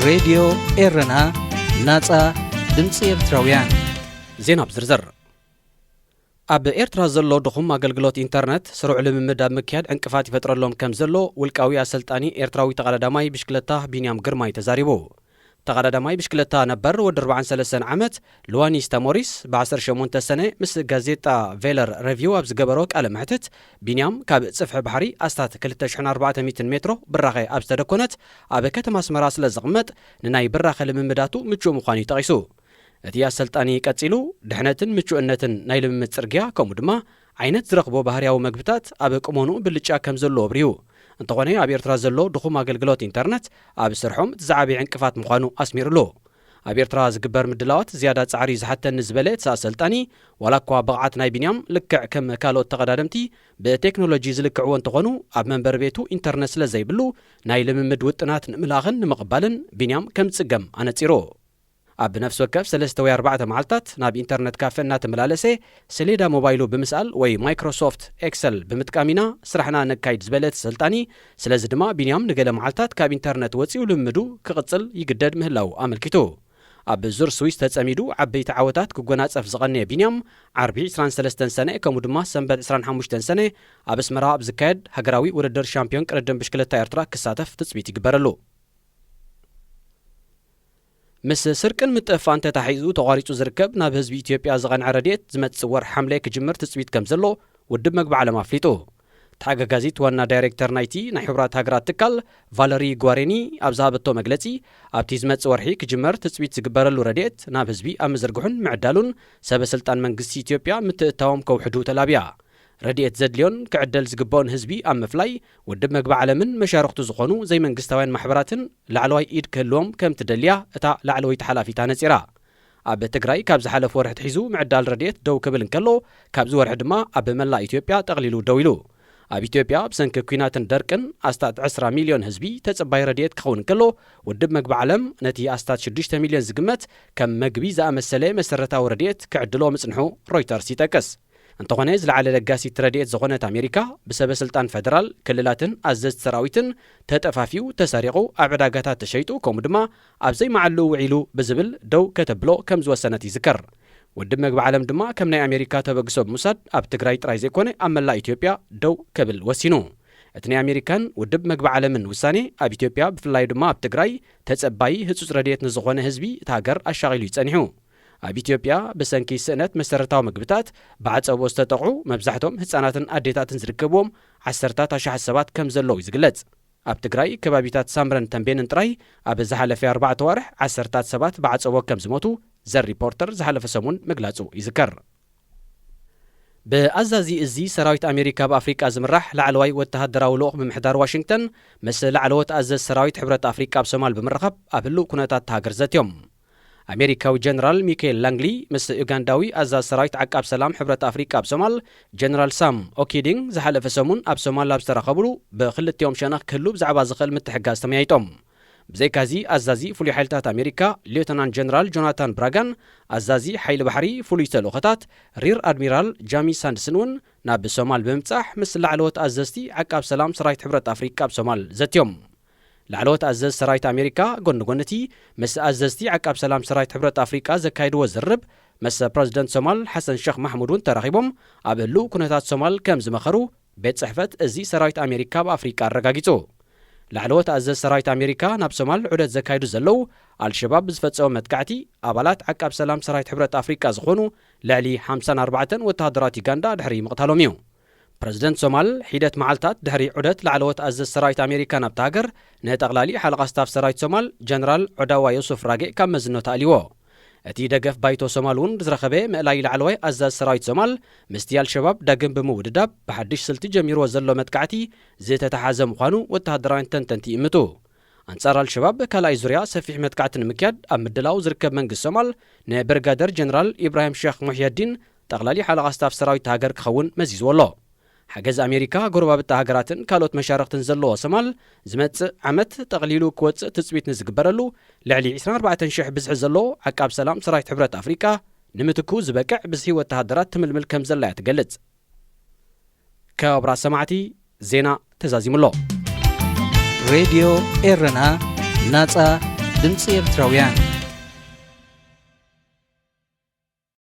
ሬድዮ ኤረና ናጻ ድምፂ ኤርትራውያን ዜና ብዝርዝር ኣብ ኤርትራ ዘሎ ድኹም ኣገልግሎት ኢንተርኔት ስሩዕ ልምምድ ኣብ ምክያድ ዕንቅፋት ይፈጥረሎም ከም ዘሎ ውልቃዊ ኣሰልጣኒ ኤርትራዊ ተቐዳዳማይ ብሽክለታ ቢንያም ግርማይ ተዛሪቡ። ተቐዳዳማይ ብሽክለታ ነበር ወዲ 43 ዓመት ሉዋኒስ ተሞሪስ ብ18 ሰነ ምስ ጋዜጣ ቬለር ሬቪው ኣብ ዝገበሮ ቃለ መሕትት ቢንያም ካብ ጽፍሒ ባሕሪ ኣስታት 2400 ሜትሮ ብራኸ ኣብ ዝተደኮነት ኣብ ከተማ ኣስመራ ስለ ዝቕመጥ ንናይ ብራኸ ልምምዳቱ ምቹእ ምዃኑ ጠቒሱ። እቲ ኣሰልጣኒ ቀጺሉ ድሕነትን ምቹእነትን ናይ ልምምድ ጽርግያ ከምኡ ድማ ዓይነት ዝረኽቦ ባህርያዊ መግብታት ኣብ ቅሞኑ ብልጫ ከም ዘለዎ ኣብርዩ። እንተኾነ ኣብ ኤርትራ ዘሎ ድኹም ኣገልግሎት ኢንተርኔት ኣብ ስርሖም ዝዓበየ ዕንቅፋት ምዃኑ ኣስሚሩሉ። ኣብ ኤርትራ ዝግበር ምድላዋት ዝያዳ ጻዕሪ ዝሓተኒ ዝበለ እቲ ኣሰልጣኒ ዋላ እኳ ብቕዓት ናይ ቢንያም ልክዕ ከም ካልኦት ተቐዳደምቲ ብቴክኖሎጂ ዝልክዕዎ እንተኾኑ ኣብ መንበሪ ቤቱ ኢንተርኔት ስለ ዘይብሉ ናይ ልምምድ ውጥናት ንምልኣኽን ንምቕባልን ቢንያም ከም ዝጽገም ኣነጺሩ። ኣብ ነፍሲ ወከፍ 3 ወይ 4 መዓልታት ናብ ኢንተርኔት ካፌ እናተመላለሰ ሰሌዳ ሞባይሉ ብምስኣል ወይ ማይክሮሶፍት ኤክሰል ብምጥቃሚና ስራሕና ነካይድ ዝበለት ሰልጣኒ ስለዚ ድማ ቢንያም ንገለ መዓልታት ካብ ኢንተርኔት ወፂኡ ልምምዱ ክቕጽል ይግደድ ምህላው ኣመልኪቱ። ኣብ ዙር ስዊስ ተጸሚዱ ዓበይቲ ዓወታት ክጎናጸፍ ዝቐነየ ቢንያም ዓርቢ 23 ሰነ ከምኡ ድማ ሰንበት 25 ሰነ ኣብ ኣስመራ ኣብ ዝካየድ ሃገራዊ ውድድር ሻምፒዮን ቅርድም ብሽክለታ ኤርትራ ክሳተፍ ትጽቢት ይግበረሉ። ምስ ስርቅን ምጥፋን ተታሒዙ ተቋሪጹ ዝርከብ ናብ ህዝቢ ኢትዮጵያ ዝቐንዐ ረድኤት ዝመጽእ ወርሒ ሓምለ ክጅምር ትጽቢት ከም ዘሎ ውድብ መግቢ ዓለም ኣፍሊጡ። ተሓጋጋዚት ዋና ዳይሬክተር ናይቲ ናይ ሕብራት ሃገራት ትካል ቫለሪ ጓሬኒ ኣብ ዝሃበቶ መግለጺ ኣብቲ ዝመጽእ ወርሒ ክጅመር ትጽቢት ዝግበረሉ ረድኤት ናብ ህዝቢ ኣብ ምዝርግሑን ምዕዳሉን ሰበስልጣን መንግስቲ ኢትዮጵያ ምትእታዎም ከውሕዱ ተላብያ። ረድኤት ዘድልዮን ክዕደል ዝግባኦን ህዝቢ ኣብ ምፍላይ ውድብ መግቢ ዓለምን መሻርክቱ ዝኾኑ ዘይመንግስታውያን ማሕበራትን ላዕለዋይ ኢድ ክህልዎም ከም ትደልያ እታ ላዕለወይቲ ሓላፊት ኣነጺራ። ኣብ ትግራይ ካብ ዝሓለፈ ወርሒ ትሒዙ ምዕዳል ረድኤት ደው ክብል እንከሎ ካብዚ ወርሒ ድማ ኣብ መላእ ኢትዮጵያ ጠቕሊሉ ደው ኢሉ። ኣብ ኢትዮጵያ ብሰንኪ ኩናትን ደርቅን ኣስታት 10 ሚልዮን ህዝቢ ተጽባይ ረድኤት ክኸውን እንከሎ ውድብ መግቢ ዓለም ነቲ ኣስታት 6 ሚልዮን ዝግመት ከም መግቢ ዝኣመሰለ መሰረታዊ ረድኤት ክዕድሎ ምጽንሑ ሮይተርስ ይጠቅስ። እንተኾነ ዝለዓለ ለጋሲት ረድኤት ዝኾነት ኣሜሪካ ብሰበስልጣን ፌደራል ክልላትን ኣዘዝቲ ሰራዊትን ተጠፋፊው ተሰሪቑ ኣብ ዕዳጋታት ተሸይጡ ከምኡ ድማ ኣብ ዘይመዓሉ ውዒሉ ብዝብል ደው ከተብሎ ከም ዝወሰነት ይዝከር። ውድብ መግቢ ዓለም ድማ ከም ናይ ኣሜሪካ ተበግሶ ብምውሳድ ኣብ ትግራይ ጥራይ ዘይኮነ ኣብ መላእ ኢትዮጵያ ደው ከብል ወሲኑ። እቲ ናይ ኣሜሪካን ውድብ መግቢ ዓለምን ውሳኔ ኣብ ኢትዮጵያ ብፍላይ ድማ ኣብ ትግራይ ተጸባይ ህጹጽ ረድኤት ንዝኾነ ህዝቢ እቲ ሃገር ኣሻቒሉ ይጸኒሑ። ኣብ ኢትዮጵያ ብሰንኪ ስእነት መሰረታዊ ምግብታት ብዓጸቦ ዝተጠቕዑ መብዛሕቶም ህፃናትን ኣዴታትን ዝርከብዎም ዓሰርታት ኣሽሓት ሰባት ከም ዘለዉ ይዝግለጽ። ኣብ ትግራይ ከባቢታት ሳምረን ተንቤንን ጥራይ ኣብ ዝሓለፈ 4 ወርሕ ዓሰርታት ሰባት ብዓጸቦ ከም ዝሞቱ ዘር ሪፖርተር ዝሓለፈ ሰሙን ምግላጹ ይዝከር። ብኣዛዚ እዚ ሰራዊት ኣሜሪካ ብኣፍሪቃ ዝምራሕ ላዕለዋይ ወተሃደራዊ ልኡኽ ብምሕዳር ዋሽንግተን ምስ ላዕለዎት ኣዘዝ ሰራዊት ሕብረት ኣፍሪቃ ኣብ ሶማል ብምርኻብ ኣብ ህሉእ ኩነታት ሃገር ዘትዮም። ኣሜሪካዊ ጀነራል ሚካኤል ላንግሊ ምስ ኡጋንዳዊ ኣዛዝ ሰራዊት ዓቃብ ሰላም ሕብረት ኣፍሪቃ ኣብ ሶማል ጀነራል ሳም ኦኪዲንግ ዝሓለፈ ሰሙን ኣብ ሶማል ኣብ ዝተረኸብሉ ብክልቲኦም ሸነኽ ክህሉ ብዛዕባ ዝኽእል ምትሕጋዝ ተመያይጦም። ብዘይካዚ ኣዛዚ ፍሉይ ሓይልታት ኣሜሪካ ሌውተናንት ጀነራል ጆናታን ብራጋን ኣዛዚ ሓይሊ ባሕሪ ፍሉይ ተልእኾታት ሪር ኣድሚራል ጃሚ ሳንድስን እውን ናብ ሶማል ብምብጻሕ ምስ ላዕለዎት ኣዘዝቲ ዓቃብ ሰላም ሰራዊት ሕብረት ኣፍሪቃ ኣብ ሶማል ዘትዮም። ላዕለዎት ኣዘዝ ሰራዊት ኣሜሪካ ጎኒ ጎንቲ ምስ ኣዘዝቲ ዓቃብ ሰላም ሰራዊት ሕብረት ኣፍሪቃ ዘካይድዎ ዝርብ ምስ ፕረዚደንት ሶማል ሓሰን ሼክ ማሕሙድ እውን ተራኺቦም ኣብ ህሉእ ኩነታት ሶማል ከም ዝመኸሩ ቤት ጽሕፈት እዚ ሰራዊት ኣሜሪካ ብኣፍሪቃ ኣረጋጊጹ። ላዕለዎት ኣዘዝ ሰራዊት ኣሜሪካ ናብ ሶማል ዑደት ዘካይዱ ዘለው ኣልሸባብ ብዝፈጸሞ መጥቃዕቲ ኣባላት ዓቃብ ሰላም ሰራዊት ሕብረት ኣፍሪቃ ዝኾኑ ልዕሊ 54 ወተሃደራት ዩጋንዳ ድሕሪ ምቕታሎም እዩ። ፕረዚደንት ሶማል ሒደት መዓልታት ድሕሪ ዑደት ላዕለዎት ኣዘዝ ሰራዊት ኣሜሪካ ናብቲ ሃገር ንጠቕላሊ ሓለቓ ስታፍ ሰራዊት ሶማል ጀነራል ዖዳዋ ዮሱፍ ራጌ ካብ መዝኖ ተኣሊዎ። እቲ ደገፍ ባይቶ ሶማል እውን ዝረኸበ ምእላይ ላዕለዋይ ኣዛዝ ሰራዊት ሶማል ምስቲ ኣልሸባብ ዳግም ብምውድዳብ ብሓድሽ ስልቲ ጀሚርዎ ዘሎ መጥቃዕቲ ዝተተሓዘ ምዃኑ ወተሃደራውያን ተንተንቲ ይእምቱ። ኣንጻር ኣልሸባብ ካልኣይ ዙርያ ሰፊሕ መጥቃዕቲ ንምክያድ ኣብ ምድላው ዝርከብ መንግስቲ ሶማል ንብርጋደር ጀነራል ኢብራሂም ሼክ ሙሕየዲን ጠቕላሊ ሓለቓ ስታፍ ሰራዊት ሃገር ክኸውን መዚዝዎ ኣሎ። ሓገዝ ኣሜሪካ ጎረባብቲ ሃገራትን ካልኦት መሻርክትን ዘለዎ ሶማል ዝመጽእ ዓመት ጠቕሊሉ ክወፅእ ትጽቢት ንዝግበረሉ ልዕሊ 24,000 ብዝሒ ዘለዎ ዓቃብ ሰላም ሰራዊት ሕብረት ኣፍሪቃ ንምትኩ ዝበቅዕ ብዝሒ ወተሃደራት ትምልምል ከም ዘላ ትገልጽ። ካብ ራስ ሰማዕቲ ዜና ተዛዚሙሎ ሬድዮ ኤረና ናጻ ድምፂ ኤርትራውያን